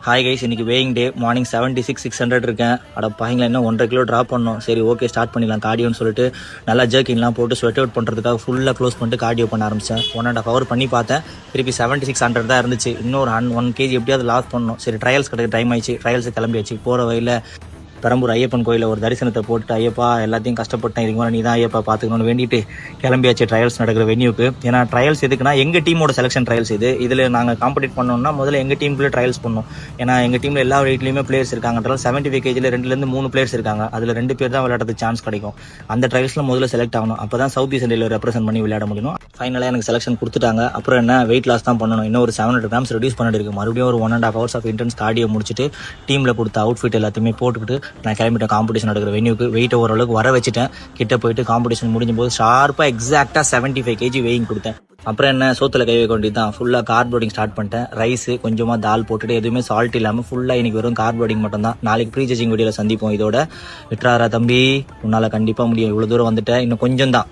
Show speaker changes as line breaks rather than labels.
Hi guys, இன்னைக்கு weighing டே. Morning 76,600 இருக்கேன். அட பாய்ங்களா, இன்னும் 1.5 கிலோ ட்ராப் பண்ணோம். சரி ஓகே, ஸ்டார்ட் பண்ணிடலாம் கார்டியோன்னு சொல்லிட்டு நல்லா ஜர்க்கின்லாம் போட்டு ஸ்வெட் அவுட் பண்ணுறதுக்காக ஃபுல்லாக க்ளோஸ் பண்ணிட்டு கார்டியோ பண்ண ஆரம்பித்தேன். 1.5 hour பண்ணி பார்த்தேன். திருப்பி 7600 தான் இருந்துச்சு. இன்னொரு 1 kg எப்படியாவது லாஸ் பண்ணணும். சரி ட்ரையல்ஸ் கிடைக்க டைம் ஆயிடுச்சு. ட்ரையல்ஸு கிளம்பியாச்சு. போகிற வழியில் பெரம்பூர் ஐயப்பன் கோயிலில் ஒரு தரிசனத்தை போட்டு, ஐயப்பா எல்லாத்தையும் கஷ்டப்பட்டேன், இதுக்கு மேலே நீ தான் ஐயப்பா பார்த்துக்கணும்னு வேண்டிட்டு கிளம்பியாச்சு ட்ரையல்ஸ் நடக்கிற வென்யூக்கு. ஏன்னா ட்ரையல்ஸ் எதுக்குன்னா எங்கள் டீமோட செலெக்ஷன் ட்ரையல்ஸ் இதில் நாங்கள் காம்படிட் பண்ணோம்னா முதல்ல எங்கள் டீமுக்குள்ளே ட்ரையல்ஸ் பண்ணோம். ஏன்னா எங்கள் டீமில் எல்லா வெயிட்லேயுமே பிளேயர்ஸ் இருக்காங்கன்றால் 75 kgயில் 2-3 பிளேயர்ஸ் இருக்காங்க. அதில் 2 பேர் தான் விளையாடுறதுக்கு சான்ஸ் கிடைக்கும். அந்த ட்ரையல்ஸில் முதல்ல செலக்ட் ஆகணும். அப்போ தான் சவுத் ஈஸ்ட் இந்தியாவில் ரெப்ரசென்ட் பண்ணி விளையாட முடியும். ஃபைனலாக எனக்கு செலெக்ஷன் கொடுத்துட்டாங்க. அப்புறம் என்ன, வெயிட் லாஸ் தான் பண்ணணும். இன்னும் ஒரு 700 grams ரெடியூஸ் பண்ணிட்டு இருக்கு. மறுபடியும் ஒரு 1.5 hours ஆஃப் இன்டென்ஸ் கார்டியோ முடிச்சுட்டு டீமில் கொடுத்த அவுட்ஃபிட் எல்லாத்தையுமே போட்டுக்கிட்டு நான் கிளம்பிட்டேன் காம்படிஷன் நடக்கிற வென்யூக்கு. வெயிட் ஓரளவுக்கு வர வச்சுட்டேன். கிட்ட போயிட்டு காம்படிஷன் முடிஞ்சும் போது ஷார்ப்பாக எக்ஸாக்டாக 75 kg வெயிங் கொடுத்தேன். அப்புறம் என்ன, சோத்துல கை வைக்க வேண்டியது தான். ஃபுல்லாக கார்போர்டிங் ஸ்டார்ட் பண்ணிட்டேன். ரைஸு கொஞ்சமாக தால் போட்டுட்டு எதுவுமே சால்ட் இல்லாமல் ஃபுல்லாக இன்னைக்கு வெறும் கார்போர்டிங் மட்டும் தான். நாளைக்கு ப்ரீ ஜட்ஜிங் வீடியோவில் சந்திப்போம். இதோட விட்டுறாரா தம்பி, உன்னால் கண்டிப்பாக முடியும். இவ்வளோ தூரம் வந்துட்டேன், இன்னும் கொஞ்சம் தான்.